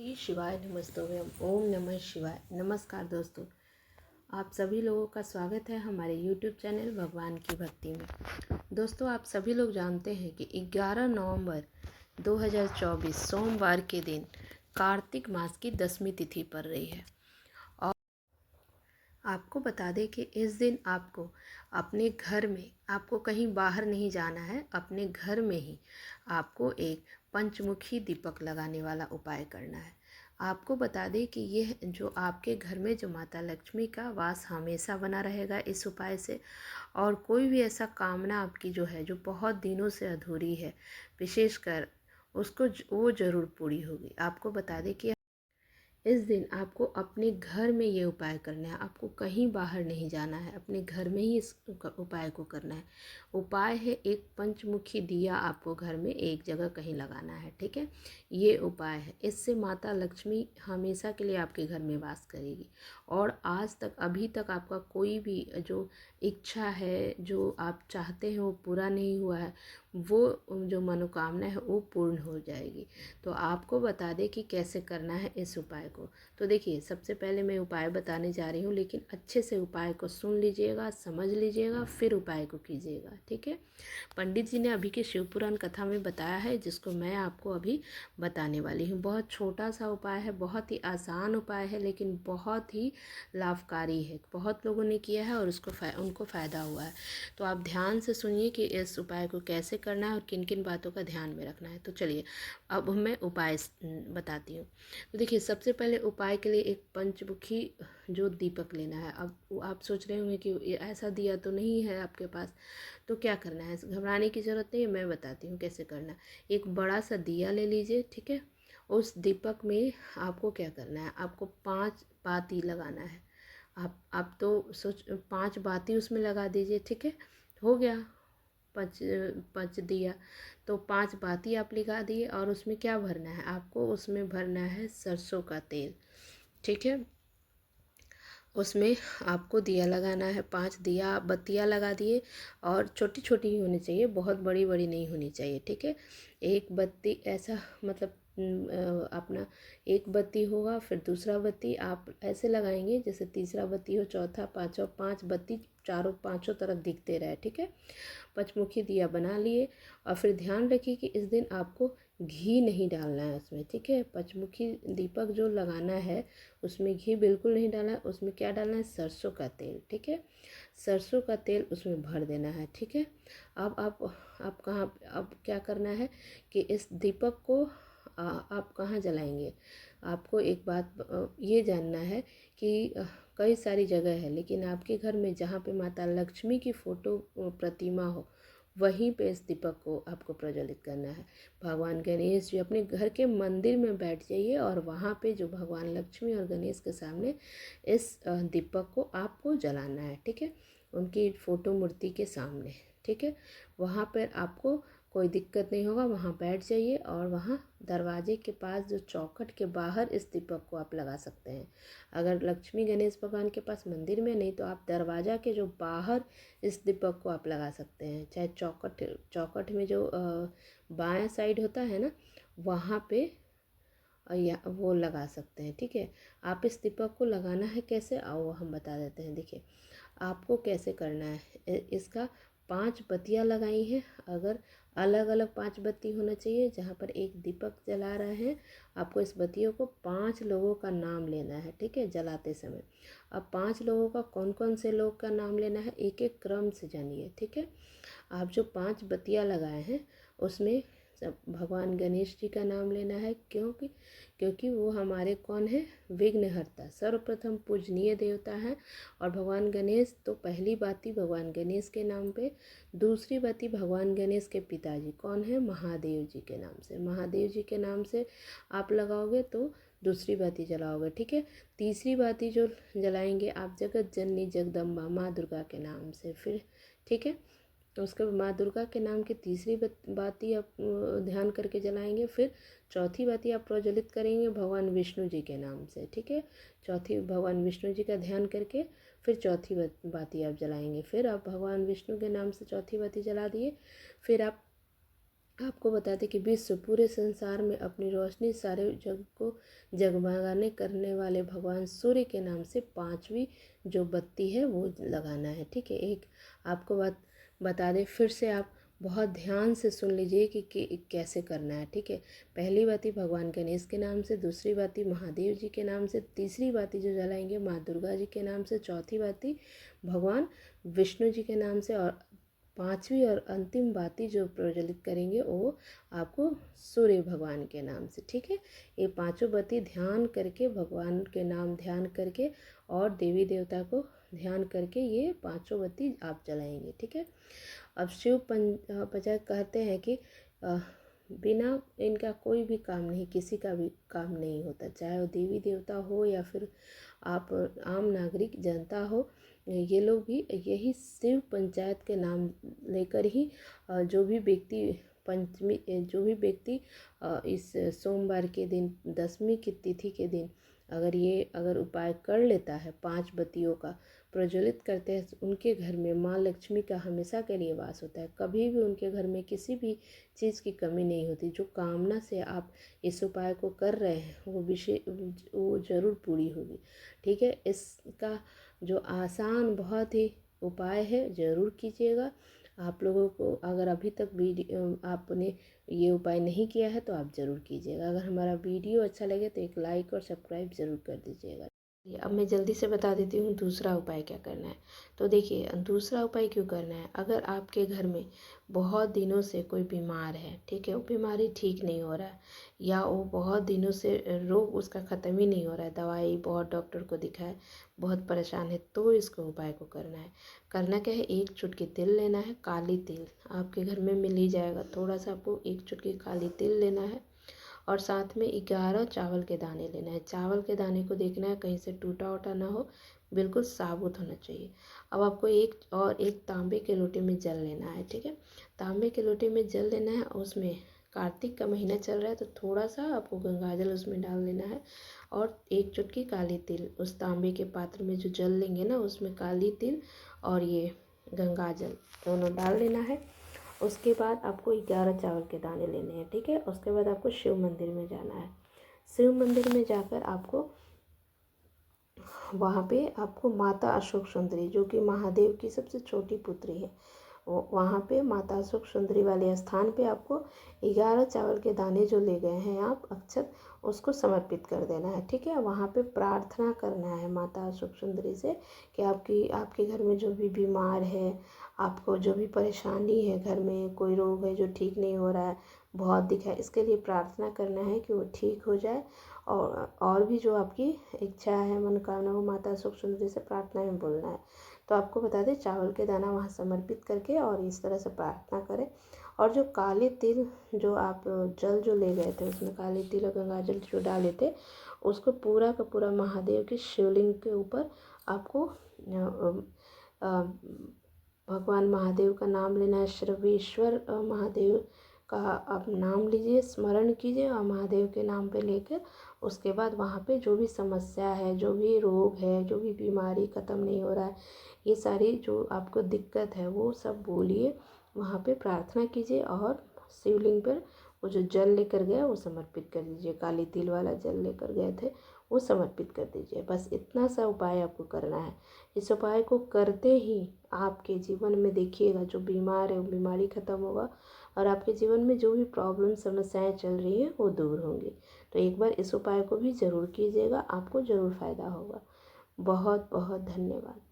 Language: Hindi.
श्री शिवाय नमस्तोभ्यम। ओम नमः शिवाय। नमस्कार दोस्तों, आप सभी लोगों का स्वागत है हमारे YouTube चैनल भगवान की भक्ति में। दोस्तों, आप सभी लोग जानते हैं कि 11 नवंबर 2024 सोमवार के दिन कार्तिक मास की 10वीं तिथि पड़ रही है। और आपको बता दें कि इस दिन आपको अपने घर में, आपको कहीं बाहर नहीं जाना है, अपने घर में ही आपको एक पंचमुखी दीपक लगाने वाला उपाय करना है। आपको बता दें कि यह जो आपके घर में जो माता लक्ष्मी का वास हमेशा बना रहेगा इस उपाय से, और कोई भी ऐसा कामना आपकी जो है, जो बहुत दिनों से अधूरी है, विशेषकर उसको वो ज़रूर पूरी होगी। आपको बता दें कि इस दिन आपको अपने घर में ये उपाय करना है, आपको कहीं बाहर नहीं जाना है, अपने घर में ही इस उपाय को करना है। उपाय है एक पंचमुखी दिया आपको घर में एक जगह कहीं लगाना है, ठीक है। ये उपाय है, इससे माता लक्ष्मी हमेशा के लिए आपके घर में वास करेगी। और आज तक, अभी तक आपका कोई भी जो इच्छा है, जो आप चाहते हैं वो पूरा नहीं हुआ है, वो जो मनोकामना है वो पूर्ण हो जाएगी। तो आपको बता दें कि कैसे करना है इस उपाय को। तो देखिए, सबसे पहले मैं उपाय बताने जा रही हूँ, लेकिन अच्छे से उपाय को सुन लीजिएगा, समझ लीजिएगा, फिर उपाय को कीजिएगा, ठीक है। पंडित जी ने अभी के शिवपुराण कथा में बताया है, जिसको मैं आपको अभी बताने वाली हूँ। बहुत छोटा सा उपाय है, बहुत ही आसान उपाय है, लेकिन बहुत ही लाभकारी है। बहुत लोगों ने किया है और उनको फ़ायदा हुआ है। तो आप ध्यान से सुनिए कि इस उपाय को कैसे करना है और किन किन बातों का ध्यान में रखना है। तो चलिए, अब मैं उपाय बताती हूँ। तो देखिए, सबसे पहले उपाय के लिए एक पंचमुखी जो दीपक लेना है। अब आप सोच रहे होंगे कि ये ऐसा दिया तो नहीं है आपके पास, तो क्या करना है। घबराने की ज़रूरत नहीं है, मैं बताती हूँ कैसे करना है। एक बड़ा सा दिया ले लीजिए, ठीक है। उस दीपक में आपको क्या करना है, आपको 5 बाती लगाना है। आप तो सोच 5 बाती उसमें लगा दीजिए, ठीक है। हो गया पच पच दिया, तो 5 बाती आप लगा दिए। और उसमें क्या भरना है, आपको उसमें भरना है सरसों का तेल, ठीक है। उसमें आपको दिया लगाना है, 5 दिया बत्तियाँ लगा दिए, और छोटी छोटी ही होनी चाहिए, बहुत बड़ी बड़ी नहीं होनी चाहिए, ठीक है। एक बत्ती ऐसा, मतलब अपना एक बत्ती होगा, फिर दूसरा बत्ती आप ऐसे लगाएंगे जैसे तीसरा बत्ती हो, चौथा, पाँचवा, 5 बत्ती चारों पाँचों तरफ दिखते रहे, ठीक है। पंचमुखी दिया बना लिए। और फिर ध्यान रखिए कि इस दिन आपको घी नहीं डालना है उसमें, ठीक है। पंचमुखी दीपक जो लगाना है उसमें घी बिल्कुल नहीं डालना है। उसमें क्या डालना है, सरसों का तेल, ठीक है। सरसों का तेल उसमें भर देना है, ठीक है। अब आप कहाँ, अब क्या करना है कि इस दीपक को आप कहाँ जलाएंगे। आपको एक बात ये जानना है कि कई सारी जगह है, लेकिन आपके घर में जहाँ पे माता लक्ष्मी की फ़ोटो प्रतिमा हो, वहीं पे इस दीपक को आपको प्रज्वलित करना है। भगवान गणेश जी अपने घर के मंदिर में बैठ जाइए, और वहाँ पे जो भगवान लक्ष्मी और गणेश के सामने इस दीपक को आपको जलाना है, ठीक है। उनकी फ़ोटो मूर्ति के सामने, ठीक है। वहाँ पर आपको कोई दिक्कत नहीं होगा, वहाँ बैठ जाइए। और वहाँ दरवाजे के पास जो चौखट के बाहर इस दीपक को आप लगा सकते हैं। अगर लक्ष्मी गणेश भगवान के पास मंदिर में नहीं, तो आप दरवाज़ा के जो बाहर इस दीपक को आप लगा सकते हैं। चाहे चौखट में जो बायां साइड होता है ना, वहाँ पे या वो लगा सकते हैं, ठीक है। आप इस दीपक को लगाना है कैसे, आओ हम बता देते हैं। देखिए, आपको कैसे करना है। इसका 5 बत्तियाँ लगाई हैं। अगर अलग अलग 5 बत्ती होना चाहिए, जहाँ पर एक दीपक जला रहे हैं, आपको इस बत्तियों को 5 लोगों का नाम लेना है, ठीक है, जलाते समय। अब 5 लोगों का, कौन कौन से लोग का नाम लेना है, एक एक क्रम से जानिए, ठीक है। आप जो 5 बत्तियाँ लगाए हैं उसमें सब भगवान गणेश जी का नाम लेना है, क्योंकि वो हमारे कौन है, विघ्नहर्ता, सर्वप्रथम पूजनीय देवता है। और भगवान गणेश तो पहली बाती भगवान गणेश के नाम पे, दूसरी बाती भगवान गणेश के पिताजी कौन है, महादेव जी के नाम से। महादेव जी के नाम से आप लगाओगे तो दूसरी बाती जलाओगे, ठीक है। तीसरी बाती जो जलाएंगे आप जगत जननी जगदम्बा माँ दुर्गा के नाम से, फिर ठीक है। तो उसके बाद माँ दुर्गा के नाम की तीसरी बाती आप ध्यान करके जलाएंगे। फिर चौथी बाती आप प्रज्वलित करेंगे भगवान विष्णु जी के नाम से, ठीक है। चौथी भगवान विष्णु जी का ध्यान करके फिर चौथी बाती आप जलाएंगे। फिर आप भगवान विष्णु के नाम से चौथी बाती जला दिए। फिर आप आपको बता दें कि विश्व पूरे संसार में अपनी रोशनी सारे जग को जगमगाने करने वाले भगवान सूर्य के नाम से 5वीं जो बत्ती है वो लगाना है। ठीक है, एक आपको बता दें, फिर से आप बहुत ध्यान से सुन लीजिए कि कैसे करना है। ठीक है, पहली बाती भगवान गणेश के नाम से, दूसरी बाती महादेव जी के नाम से, तीसरी बाती जो जलाएंगे माँ दुर्गा जी के नाम से, चौथी बाती भगवान विष्णु जी के नाम से, और 5वीं और अंतिम बाती जो प्रज्वलित करेंगे वो आपको सूर्य भगवान के नाम से। ठीक है, ये 5 बाती ध्यान करके, भगवान के नाम ध्यान करके और देवी देवता को ध्यान करके ये 5 बाती आप जलाएंगे। ठीक है, अब शिव पंचायत कहते हैं कि बिना इनका कोई भी काम नहीं, किसी का भी काम नहीं होता, चाहे वो देवी देवता हो या फिर आप आम नागरिक जनता हो। ये लोग भी यही शिव पंचायत के नाम लेकर ही जो भी व्यक्ति जो भी व्यक्ति इस सोमवार के दिन 10वीं की तिथि के दिन अगर उपाय कर लेता है, 5 बत्तियों का प्रज्वलित करते हैं, उनके घर में माँ लक्ष्मी का हमेशा के लिए वास होता है। कभी भी उनके घर में किसी भी चीज़ की कमी नहीं होती। जो कामना से आप इस उपाय को कर रहे हैं वो ज़रूर पूरी होगी। ठीक है, इसका जो आसान बहुत ही उपाय है, ज़रूर कीजिएगा। आप लोगों को अगर अभी तक आपने ये उपाय नहीं किया है तो आप ज़रूर कीजिएगा। अगर हमारा वीडियो अच्छा लगे तो एक लाइक और सब्सक्राइब ज़रूर कर दीजिएगा। अब मैं जल्दी से बता देती हूँ दूसरा उपाय क्या करना है। तो देखिए, दूसरा उपाय क्यों करना है, अगर आपके घर में बहुत दिनों से कोई बीमार है, ठीक है, वो बीमारी ठीक नहीं हो रहा है, या वो बहुत दिनों से रोग उसका ख़त्म ही नहीं हो रहा है, दवाई बहुत डॉक्टर को दिखाए, बहुत परेशान है, तो इसको उपाय को करना है। करना क्या है, एक चुटकी तिल लेना है, काली तिल आपके घर में मिल ही जाएगा। थोड़ा सा आपको एक चुटकी काली तिल लेना है और साथ में 11 चावल के दाने लेना है। चावल के दाने को देखना है कहीं से टूटा वूटा ना हो, बिल्कुल साबुत होना चाहिए। अब आपको एक तांबे के लोटे में जल लेना है। ठीक है, तांबे के लोटे में जल लेना है, उसमें कार्तिक का महीना चल रहा है तो थोड़ा सा आपको गंगाजल उसमें डाल देना है और एक चुटकी काली तिल उस तांबे के पात्र में जो जल लेंगे ना, उसमें काली तिल और ये गंगाजल दोनों डाल लेना है। उसके बाद आपको 11 चावल के दाने लेने हैं। ठीक है, उसके बाद आपको शिव मंदिर में जाना है। शिव मंदिर में जाकर आपको वहाँ पे आपको माता अशोक सुंदरी, जो कि महादेव की सबसे छोटी पुत्री है, वहाँ पे माता अशोक सुंदरी वाले स्थान पे आपको 11 चावल के दाने जो ले गए हैं आप अक्षत, उसको समर्पित कर देना है। ठीक है, वहाँ पे प्रार्थना करना है माता अशोक सुंदरी से कि आपके घर में जो भी बीमार है, आपको जो भी परेशानी है, घर में कोई रोग है जो ठीक नहीं हो रहा है, बहुत दिखा है, इसके लिए प्रार्थना करना है कि वो ठीक हो जाए। और भी जो आपकी इच्छा है, मनोकामना, वो माता अशोक सुंदरी से प्रार्थना में बोलना है। तो आपको बता दें, चावल के दाना वहाँ समर्पित करके और इस तरह से प्रार्थना करें। और जो काले तिल जो आप जल जो ले गए थे, उसमें काले तिल और गंगाजल जो डाले थे, उसको पूरा का पूरा महादेव के शिवलिंग के ऊपर आपको भगवान महादेव का नाम लेना है। सर्वेश्वर महादेव का आप नाम लीजिए, स्मरण कीजिए और महादेव के नाम पे लेकर उसके बाद वहाँ पे जो भी समस्या है, जो भी रोग है, जो भी बीमारी ख़त्म नहीं हो रहा है, ये सारी जो आपको दिक्कत है वो सब बोलिए, वहाँ पे प्रार्थना कीजिए और शिवलिंग पर वो जो जल लेकर गया वो समर्पित कर दीजिए। काली तिल वाला जल लेकर गए थे वो समर्पित कर दीजिए। बस इतना सा उपाय आपको करना है। इस उपाय को करते ही आपके जीवन में देखिएगा जो बीमार है वो बीमारी ख़त्म होगा और आपके जीवन में जो भी प्रॉब्लम समस्याएं चल रही हैं वो दूर होंगी। तो एक बार इस उपाय को भी ज़रूर कीजिएगा, आपको ज़रूर फ़ायदा होगा। बहुत बहुत धन्यवाद।